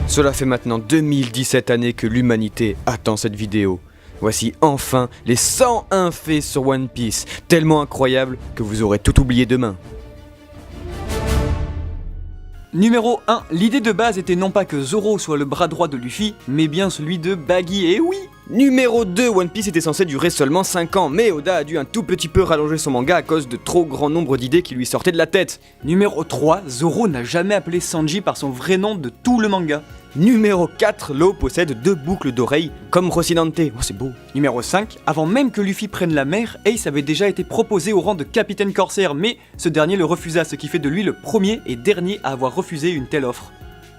Cela fait maintenant 2017 années que l'humanité attend cette vidéo. Voici enfin les 101 faits sur One Piece, tellement incroyables que vous aurez tout oublié demain. Numéro 1, l'idée de base était non pas que Zoro soit le bras droit de Luffy, mais bien celui de Baggy, et oui. Numéro 2, One Piece était censé durer seulement 5 ans, mais Oda a dû un tout petit peu rallonger son manga à cause de trop grand nombre d'idées qui lui sortaient de la tête. Numéro 3, Zoro n'a jamais appelé Sanji par son vrai nom de tout le manga. Numéro 4, l'eau possède 2 boucles d'oreilles comme Rocinante. Oh, c'est beau. Numéro 5, avant même que Luffy prenne la mer, Ace avait déjà été proposé au rang de capitaine corsaire, mais ce dernier le refusa, ce qui fait de lui le premier et dernier à avoir refusé une telle offre.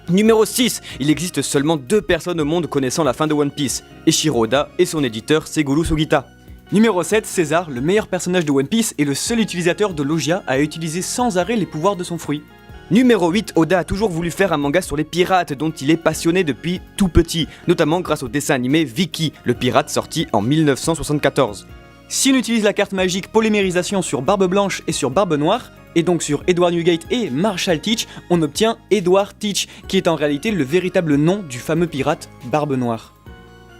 Numéro 6, il existe seulement 2 personnes au monde connaissant la fin de One Piece, Eiichiro Oda et son éditeur Seguru Sugita. Numéro 7, César, le meilleur personnage de One Piece et le seul utilisateur de Logia à utiliser sans arrêt les pouvoirs de son fruit. Numéro 8, Oda a toujours voulu faire un manga sur les pirates dont il est passionné depuis tout petit, notamment grâce au dessin animé Vicky, le pirate sorti en 1974. Si on utilise la carte magique polymérisation sur Barbe Blanche et sur Barbe Noire, et donc sur Edward Newgate et Marshall Teach, on obtient Edward Teach, qui est en réalité le véritable nom du fameux pirate Barbe Noire.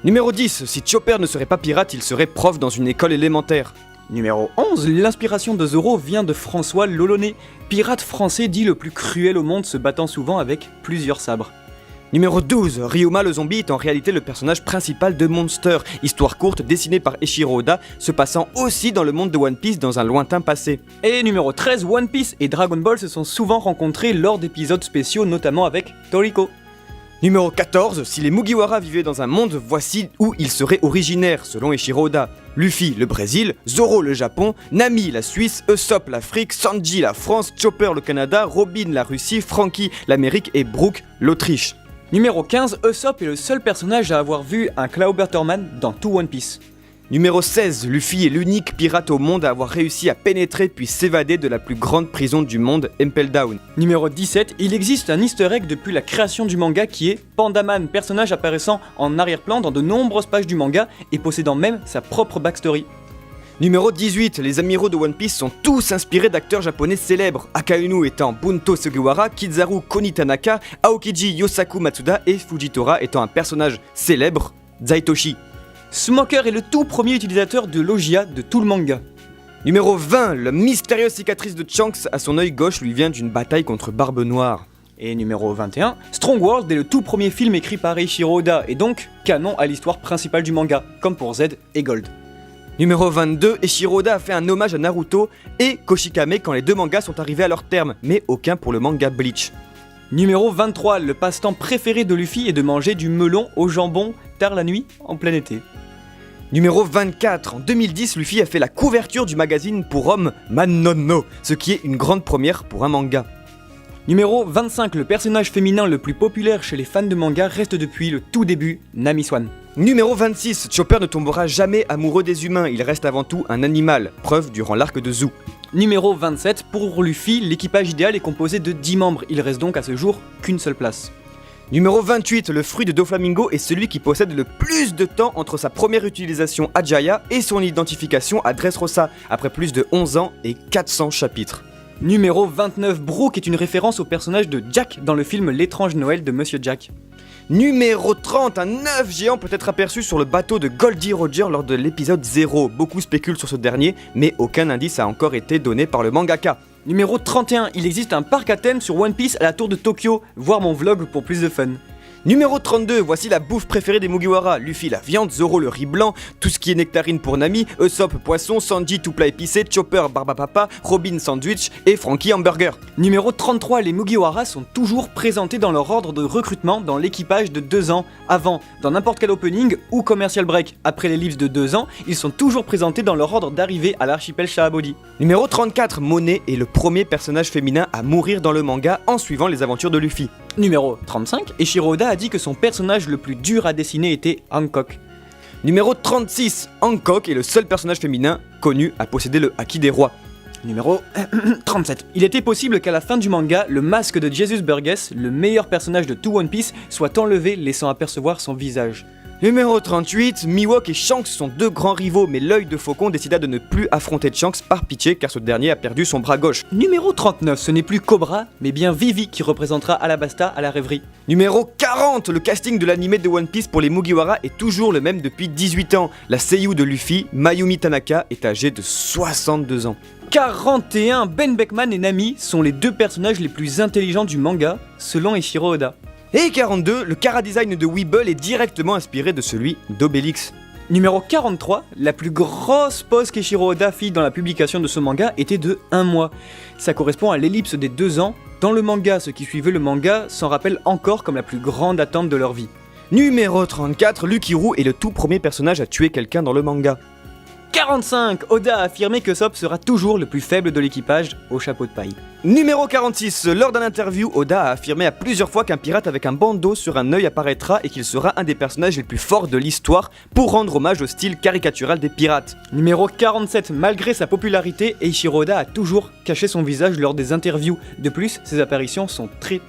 Numéro 10, si Chopper ne serait pas pirate, il serait prof dans une école élémentaire. Numéro 11, l'inspiration de Zoro vient de François Loloné, pirate français dit le plus cruel au monde, se battant souvent avec plusieurs sabres. Numéro 12, Ryuma le zombie est en réalité le personnage principal de Monster, histoire courte dessinée par Eiichiro Oda, se passant aussi dans le monde de One Piece dans un lointain passé. Et numéro 13, One Piece et Dragon Ball se sont souvent rencontrés lors d'épisodes spéciaux, notamment avec Toriko. Numéro 14, si les Mugiwara vivaient dans un monde, voici où ils seraient originaires, selon Eiichiro Oda. Luffy, le Brésil, Zoro, le Japon, Nami, la Suisse, Usopp, l'Afrique, Sanji, la France, Chopper, le Canada, Robin, la Russie, Franky, l'Amérique et Brook, l'Autriche. Numéro 15, Usopp est le seul personnage à avoir vu un Clawberterman dans tout One Piece. Numéro 16, Luffy est l'unique pirate au monde à avoir réussi à pénétrer puis s'évader de la plus grande prison du monde, Impel Down. Numéro 17, il existe un easter egg depuis la création du manga qui est Pandaman, personnage apparaissant en arrière-plan dans de nombreuses pages du manga et possédant même sa propre backstory. Numéro 18, les amiraux de One Piece sont tous inspirés d'acteurs japonais célèbres, Akainu étant Bunto Sugiwara, Kizaru Koni Tanaka, Aokiji Yosaku Matsuda et Fujitora étant un personnage célèbre, Zaitoshi. Smoker est le tout premier utilisateur de Logia de tout le manga. Numéro 20, la mystérieuse cicatrice de Shanks à son œil gauche lui vient d'une bataille contre Barbe Noire. Et numéro 21, Strong World est le tout premier film écrit par Eiichiro Oda et donc canon à l'histoire principale du manga, comme pour Z et Gold. Numéro 22, Eiichiro Oda a fait un hommage à Naruto et Koshikame quand les 2 mangas sont arrivés à leur terme, mais aucun pour le manga Bleach. Numéro 23, le passe-temps préféré de Luffy est de manger du melon au jambon tard la nuit en plein été. Numéro 24, en 2010, Luffy a fait la couverture du magazine pour hommes Manono, ce qui est une grande première pour un manga. Numéro 25, le personnage féminin le plus populaire chez les fans de manga reste depuis le tout début Nami Swan. Numéro 26, Chopper ne tombera jamais amoureux des humains, il reste avant tout un animal, preuve durant l'arc de Zou. Numéro 27, pour Luffy, l'équipage idéal est composé de 10 membres, il reste donc à ce jour qu'une seule place. Numéro 28, le fruit de Doflamingo est celui qui possède le plus de temps entre sa première utilisation à Jaya et son identification à Dressrosa, après plus de 11 ans et 400 chapitres. Numéro 29, Brook est une référence au personnage de Jack dans le film L'étrange Noël de Monsieur Jack. Numéro 30, un œuf géant peut être aperçu sur le bateau de Goldie Roger lors de l'épisode 0. Beaucoup spéculent sur ce dernier, mais aucun indice a encore été donné par le mangaka. Numéro 31, il existe un parc à thème sur One Piece à la tour de Tokyo, voir mon vlog pour plus de fun. Numéro 32, voici la bouffe préférée des Mugiwara, Luffy la viande, Zoro le riz blanc, tout ce qui est nectarine pour Nami, Usopp poisson, Sanji tout plat épicé, Chopper barbapapa, Robin sandwich et Franky hamburger. Numéro 33, les Mugiwara sont toujours présentés dans leur ordre de recrutement dans l'équipage de 2 ans avant, dans n'importe quel opening ou commercial break. Après l'ellipse de 2 ans, ils sont toujours présentés dans leur ordre d'arrivée à l'archipel Shahabodi. Numéro 34, Monet est le premier personnage féminin à mourir dans le manga en suivant les aventures de Luffy. Numéro 35, Eiichiro Oda a dit que son personnage le plus dur à dessiner était Hancock. Numéro 36, Hancock est le seul personnage féminin connu à posséder le Haki des rois. Numéro 37. Il était possible qu'à la fin du manga, le masque de Jesus Burgess, le meilleur personnage de tout One Piece, soit enlevé laissant apercevoir son visage. Numéro 38, Mihawk et Shanks sont deux grands rivaux, mais l'œil de faucon décida de ne plus affronter Shanks par pitié car ce dernier a perdu son bras gauche. Numéro 39, ce n'est plus Cobra, mais bien Vivi qui représentera Alabasta à la rêverie. Numéro 40, le casting de l'animé de One Piece pour les Mugiwara est toujours le même depuis 18 ans. La seiyuu de Luffy, Mayumi Tanaka, est âgée de 62 ans. 41, Ben Beckman et Nami sont les deux personnages les plus intelligents du manga, selon Eiichiro Oda. Et 42, le chara-design de Weeble est directement inspiré de celui d'Obélix. Numéro 43, la plus grosse pause qu'Eiichiro Oda fit dans la publication de ce manga était de 1 mois. Ça correspond à l'ellipse des 2 ans. Dans le manga, ceux qui suivaient le manga s'en rappellent encore comme la plus grande attente de leur vie. Numéro 34, Lukiru est le tout premier personnage à tuer quelqu'un dans le manga. 45, Oda a affirmé que Sop sera toujours le plus faible de l'équipage au chapeau de paille. Numéro 46, lors d'un interview, Oda a affirmé à plusieurs fois qu'un pirate avec un bandeau sur un œil apparaîtra et qu'il sera un des personnages les plus forts de l'histoire pour rendre hommage au style caricatural des pirates. Numéro 47, malgré sa popularité, Eiichiro Oda a toujours caché son visage lors des interviews. De plus, ses apparitions sont très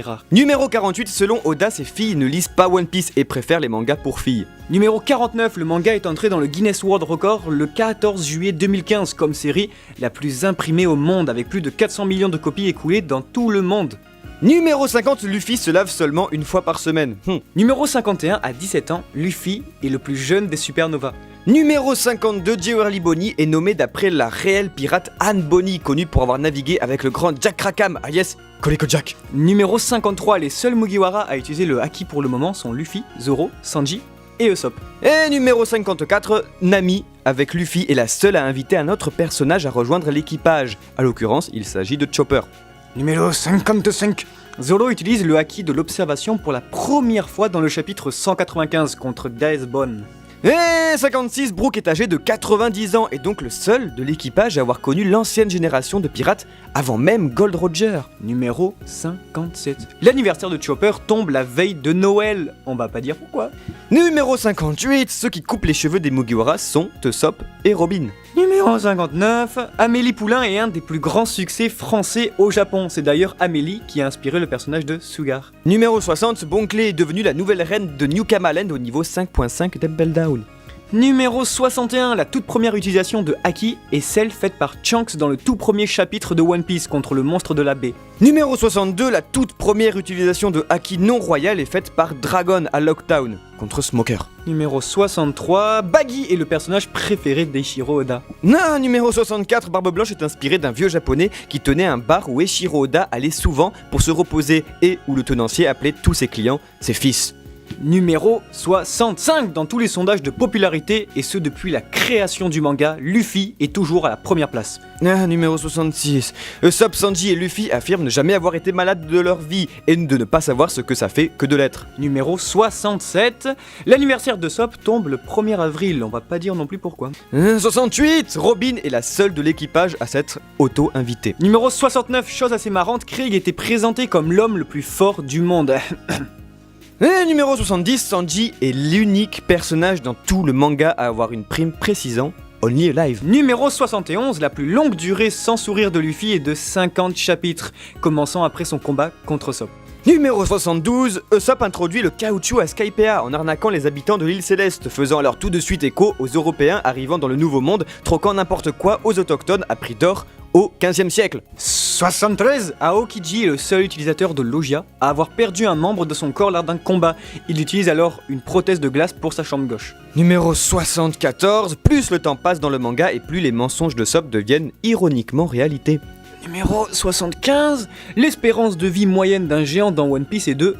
rares. Numéro 48, selon Oda, ses filles ne lisent pas One Piece et préfèrent les mangas pour filles. Numéro 49, le manga est entré dans le Guinness World Record le 14 juillet 2015 comme série la plus imprimée au monde avec plus de 400 millions de copies écoulées dans tout le monde. Numéro 50, Luffy se lave seulement une fois par semaine. Numéro 51, à 17 ans, Luffy est le plus jeune des supernovas. Numéro 52, Jewerly Bonny est nommé d'après la réelle pirate Anne Bonny, connue pour avoir navigué avec le grand Jack Rackham, alias Coleco Jack. Numéro 53, les seuls Mugiwara à utiliser le haki pour le moment sont Luffy, Zoro, Sanji et Usopp. Et numéro 54, Nami, avec Luffy, est la seule à inviter un autre personnage à rejoindre l'équipage. À l'occurrence, il s'agit de Chopper. Numéro 55, Zoro utilise le haki de l'observation pour la première fois dans le chapitre 195 contre Daesbon. Et 56, Brook est âgé de 90 ans et donc le seul de l'équipage à avoir connu l'ancienne génération de pirates avant même Gold Roger. Numéro 57. L'anniversaire de Chopper tombe la veille de Noël. On va pas dire pourquoi. Numéro 58, ceux qui coupent les cheveux des Mugiwara sont Usopp et Robin. Numéro 59, Amélie Poulain est un des plus grands succès français au Japon. C'est d'ailleurs Amélie qui a inspiré le personnage de Sugar. Numéro 60, Bonclé est devenue la nouvelle reine de New Kamaland au niveau 5.5 d'Ebbel Down. Numéro 61, la toute première utilisation de Haki est celle faite par Shanks dans le tout premier chapitre de One Piece contre le monstre de la baie. Numéro 62, la toute première utilisation de Haki non royal est faite par Dragon à Lockdown contre Smoker. Numéro 63, Baggy est le personnage préféré d'Eiichiro Oda. Numéro 64, Barbe Blanche est inspiré d'un vieux japonais qui tenait un bar où Eiichiro Oda allait souvent pour se reposer et où le tenancier appelait tous ses clients ses fils. Numéro 65 dans tous les sondages de popularité, et ce depuis la création du manga, Luffy est toujours à la première place. Numéro 66, Usopp, Sanji et Luffy affirment ne jamais avoir été malades de leur vie et de ne pas savoir ce que ça fait que de l'être. Numéro 67, l'anniversaire de Usopp tombe le 1er avril, on va pas dire non plus pourquoi. 68, Robin est la seule de l'équipage à s'être auto-invitée. Numéro 69, chose assez marrante, Krieg était présenté comme l'homme le plus fort du monde. Et numéro 70, Sanji est l'unique personnage dans tout le manga à avoir une prime précisant Only Alive. Numéro 71, la plus longue durée sans sourire de Luffy est de 50 chapitres, commençant après son combat contre Usopp. Numéro 72, Usopp introduit le caoutchouc à Skypiea en arnaquant les habitants de l'île Céleste, faisant alors tout de suite écho aux Européens arrivant dans le Nouveau Monde, troquant n'importe quoi aux autochtones à prix d'or au 15e siècle. 73, Aokiji est le seul utilisateur de Logia à avoir perdu un membre de son corps lors d'un combat. Il utilise alors une prothèse de glace pour sa jambe gauche. Numéro 74, plus le temps passe dans le manga et plus les mensonges de Usopp deviennent ironiquement réalité. Numéro 75, l'espérance de vie moyenne d'un géant dans One Piece est de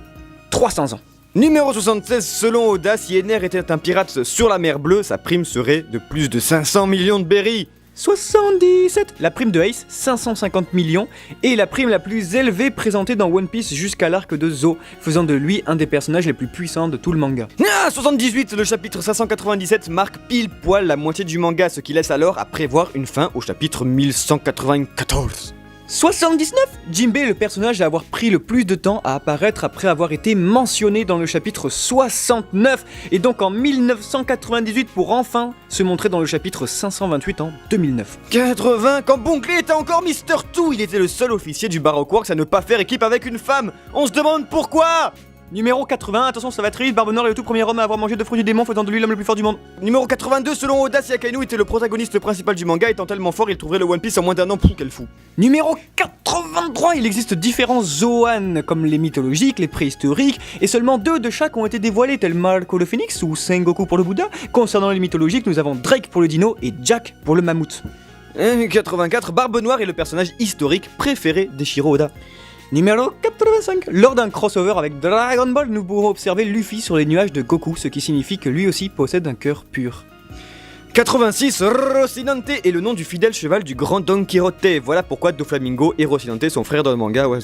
300 ans. Numéro 76, selon Oda, si Ener était un pirate sur la mer Bleue, sa prime serait de plus de 500 millions de berries. 77, la prime de Ace, 550 millions, et la prime la plus élevée présentée dans One Piece jusqu'à l'arc de Zo, faisant de lui un des personnages les plus puissants de tout le manga. 78, le chapitre 597 marque pile poil la moitié du manga, ce qui laisse alors à prévoir une fin au chapitre 1194. 79, Jinbei est le personnage à avoir pris le plus de temps à apparaître après avoir été mentionné dans le chapitre 69, et donc en 1998 pour enfin se montrer dans le chapitre 528 en 2009. 80, quand Bonclé était encore Mr. Two, il était le seul officier du Baroque Works à ne pas faire équipe avec une femme. On se demande pourquoi. Numéro 80, attention ça va très vite, Barbe Noire est le tout premier homme à avoir mangé de fruits du démon, faisant de lui l'homme le plus fort du monde. Numéro 82, selon Oda, si Akainu était le protagoniste principal du manga, étant tellement fort, il trouverait le One Piece en moins d'un an. Pfff, quel fou. Numéro 83, il existe différents Zoan, comme les mythologiques, les préhistoriques, et seulement 2 de chaque ont été dévoilés, tels Marco le Phénix ou Sengoku pour le Bouddha. Concernant les mythologiques, nous avons Drake pour le dino et Jack pour le mammouth. 84, Barbe Noire est le personnage historique préféré d'Eiichiro Oda. Numéro 85. Lors d'un crossover avec Dragon Ball, nous pourrons observer Luffy sur les nuages de Goku, ce qui signifie que lui aussi possède un cœur pur. 86, Rocinante est le nom du fidèle cheval du grand Don Quijote. Voilà pourquoi Doflamingo et Rocinante sont frères dans le manga. Ouais.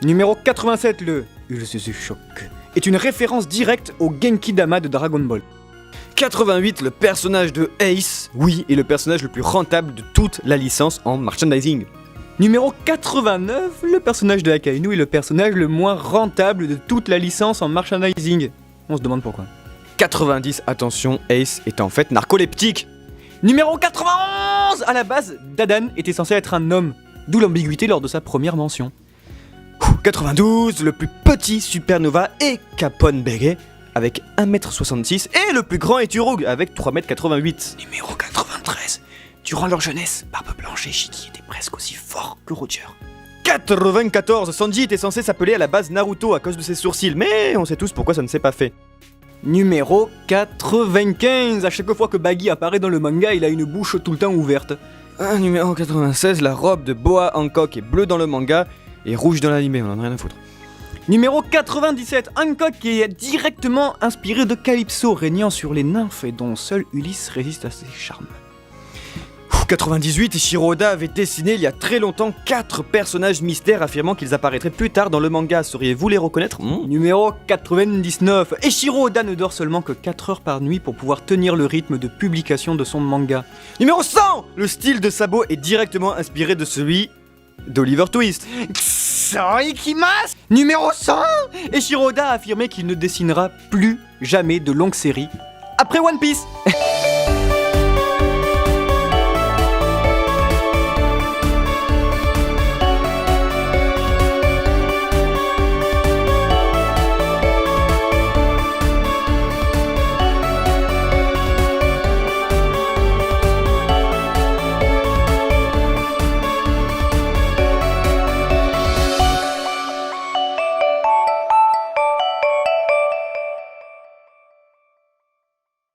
Numéro 87, le Choc est une référence directe au Genki Dama de Dragon Ball. 88, le personnage de Ace, oui, est le personnage le plus rentable de toute la licence en merchandising. Numéro 89, le personnage de Akainu est le personnage le moins rentable de toute la licence en merchandising. On se demande pourquoi. 90, attention, Ace est en fait narcoleptique. Numéro 91, à la base, Dadan était censé être un homme, d'où l'ambiguïté lors de sa première mention. 92, le plus petit supernova est Capone Bege avec 1m66 et le plus grand est Turog avec 3m88. Numéro 93, durant leur jeunesse, Barbe Blanche et Shiki étaient presque aussi forts que Roger. 94, Sanji était censé s'appeler à la base Naruto à cause de ses sourcils, mais on sait tous pourquoi ça ne s'est pas fait. Numéro 95, à chaque fois que Baggy apparaît dans le manga, il a une bouche tout le temps ouverte. Numéro 96, la robe de Boa Hancock est bleue dans le manga et rouge dans l'anime, on en a rien à foutre. Numéro 97, Hancock est directement inspiré de Calypso, régnant sur les nymphes et dont seul Ulysse résiste à ses charmes. 98, Eiichiro Oda avait dessiné il y a très longtemps 4 personnages mystères affirmant qu'ils apparaîtraient plus tard dans le manga. Sauriez-vous les reconnaître? Numéro 99, Eiichiro Oda ne dort seulement que 4 heures par nuit pour pouvoir tenir le rythme de publication de son manga. Numéro 100, le style de Sabo est directement inspiré de celui d'Oliver Twist. Numéro 100, Eiichiro Oda a affirmé qu'il ne dessinera plus jamais de longue série après One Piece.